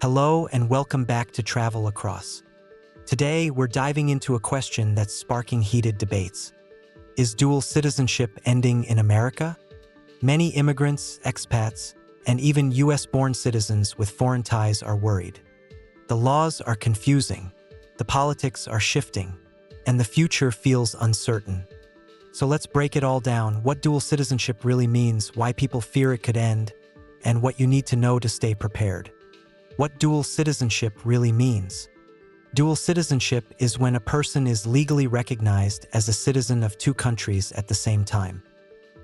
Hello and welcome back to Travel Across. Today, we're diving into a question that's sparking heated debates. Is dual citizenship ending in America? Many immigrants, expats, and even US-born citizens with foreign ties are worried. The laws are confusing, the politics are shifting, and the future feels uncertain. So let's break it all down: what dual citizenship really means, why people fear it could end, and what you need to know to stay prepared. What dual citizenship really means. Dual citizenship is when a person is legally recognized as a citizen of two countries at the same time.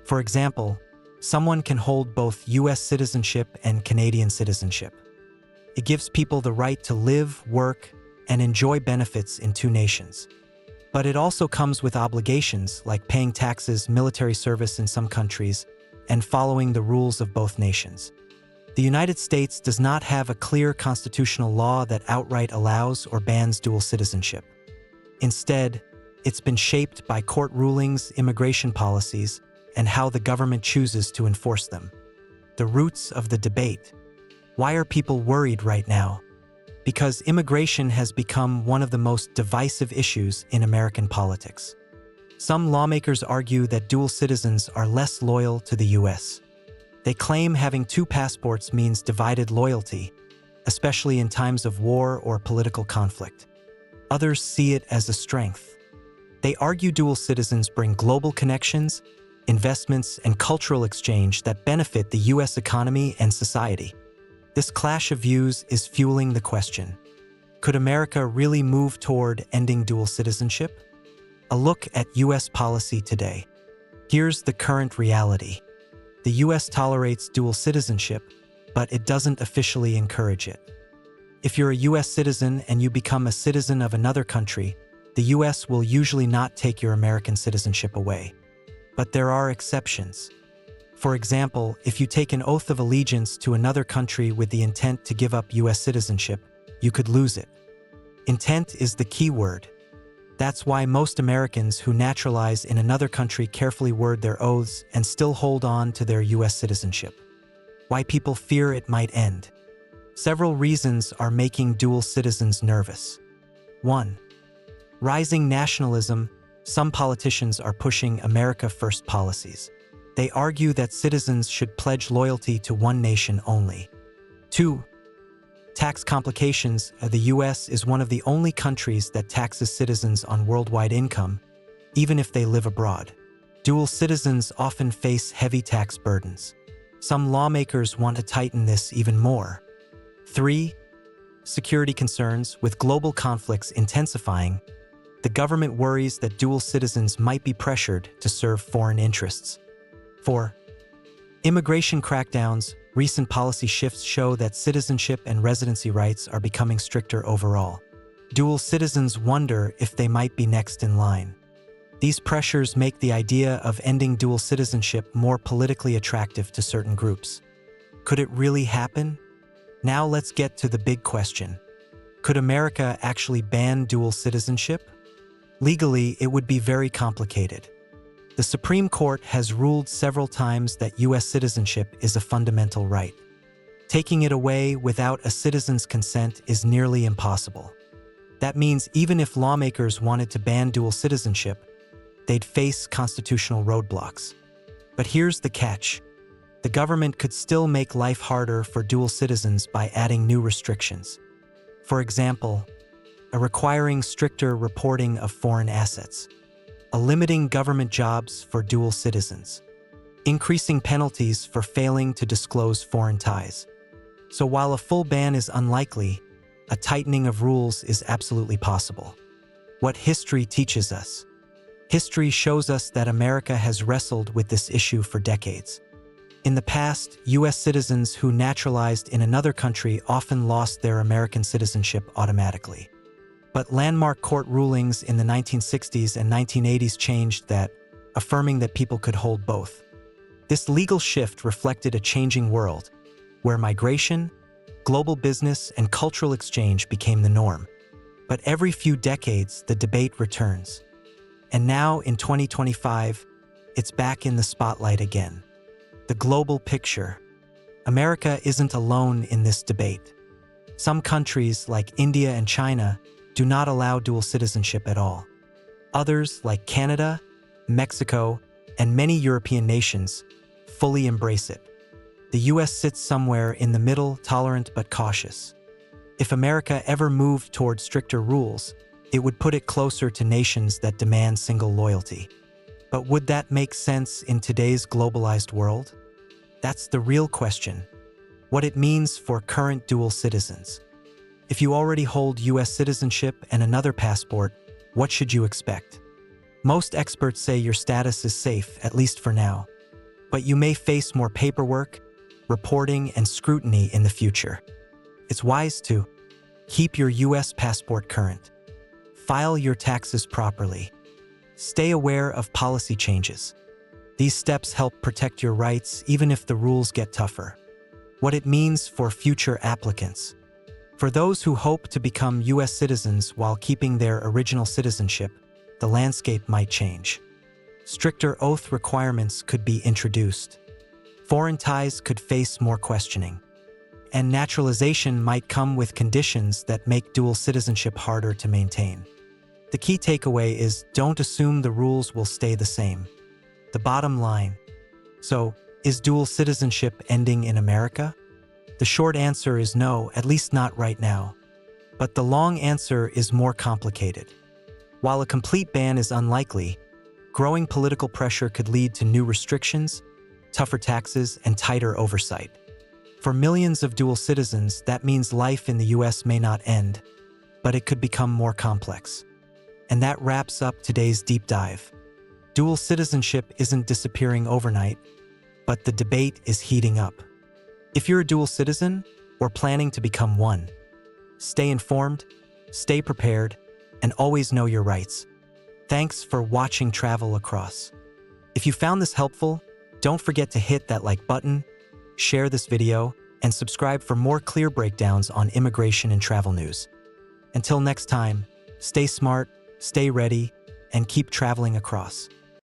For example, someone can hold both US citizenship and Canadian citizenship. It gives people the right to live, work, and enjoy benefits in two nations. But it also comes with obligations like paying taxes, military service in some countries, and following the rules of both nations. The United States does not have a clear constitutional law that outright allows or bans dual citizenship. Instead, it's been shaped by court rulings, immigration policies, and how the government chooses to enforce them. The roots of the debate. Why are people worried right now? Because immigration has become one of the most divisive issues in American politics. Some lawmakers argue that dual citizens are less loyal to the US. They claim having two passports means divided loyalty, especially in times of war or political conflict. Others see it as a strength. They argue dual citizens bring global connections, investments, and cultural exchange that benefit the US economy and society. This clash of views is fueling the question: could America really move toward ending dual citizenship? A look at US policy today. Here's the current reality. The US tolerates dual citizenship, but it doesn't officially encourage it. If you're a US citizen and you become a citizen of another country, the US will usually not take your American citizenship away. But there are exceptions. For example, if you take an oath of allegiance to another country with the intent to give up US citizenship, you could lose it. Intent is the key word. That's why most Americans who naturalize in another country carefully word their oaths and still hold on to their US citizenship. Why people fear it might end. Several reasons are making dual citizens nervous. 1. Rising nationalism. Some politicians are pushing America First policies. They argue that citizens should pledge loyalty to one nation only. 2. Tax complications. The US is one of the only countries that taxes citizens on worldwide income, even if they live abroad. Dual citizens often face heavy tax burdens. Some lawmakers want to tighten this even more. 3. Security concerns. With global conflicts intensifying, the government worries that dual citizens might be pressured to serve foreign interests. 4. Immigration crackdowns. Recent policy shifts show that citizenship and residency rights are becoming stricter overall. Dual citizens wonder if they might be next in line. These pressures make the idea of ending dual citizenship more politically attractive to certain groups. Could it really happen? Now let's get to the big question. Could America actually ban dual citizenship? Legally, it would be very complicated. The Supreme Court has ruled several times that US citizenship is a fundamental right. Taking it away without a citizen's consent is nearly impossible. That means even if lawmakers wanted to ban dual citizenship, they'd face constitutional roadblocks. But here's the catch. The government could still make life harder for dual citizens by adding new restrictions. For example, requiring stricter reporting of foreign assets, limiting government jobs for dual citizens, increasing penalties for failing to disclose foreign ties. So while a full ban is unlikely, a tightening of rules is absolutely possible. What history teaches us. History shows us that America has wrestled with this issue for decades. In the past, US citizens who naturalized in another country often lost their American citizenship automatically. But landmark court rulings in the 1960s and 1980s changed that, affirming that people could hold both. This legal shift reflected a changing world, where migration, global business, and cultural exchange became the norm. But every few decades, the debate returns. And now, in 2025, it's back in the spotlight again. The global picture. America isn't alone in this debate. Some countries, like India and China, do not allow dual citizenship at all. Others, like Canada, Mexico, and many European nations, fully embrace it. The US sits somewhere in the middle, tolerant but cautious. If America ever moved toward stricter rules, it would put it closer to nations that demand single loyalty. But would that make sense in today's globalized world? That's the real question. What it means for current dual citizens. If you already hold US citizenship and another passport, what should you expect? Most experts say your status is safe, at least for now. But you may face more paperwork, reporting, and scrutiny in the future. It's wise to keep your US passport current. File your taxes properly. Stay aware of policy changes. These steps help protect your rights even if the rules get tougher. What it means for future applicants. For those who hope to become US citizens while keeping their original citizenship, the landscape might change. Stricter oath requirements could be introduced. Foreign ties could face more questioning. And naturalization might come with conditions that make dual citizenship harder to maintain. The key takeaway is don't assume the rules will stay the same. The bottom line. So, is dual citizenship ending in America? The short answer is no, at least not right now. But the long answer is more complicated. While a complete ban is unlikely, growing political pressure could lead to new restrictions, tougher taxes, and tighter oversight. For millions of dual citizens, that means life in the US may not end, but it could become more complex. And that wraps up today's deep dive. Dual citizenship isn't disappearing overnight, but the debate is heating up. If you're a dual citizen or planning to become one, stay informed, stay prepared, and always know your rights. Thanks for watching Travel Across. If you found this helpful, don't forget to hit that like button, share this video, and subscribe for more clear breakdowns on immigration and travel news. Until next time, stay smart, stay ready, and keep traveling across.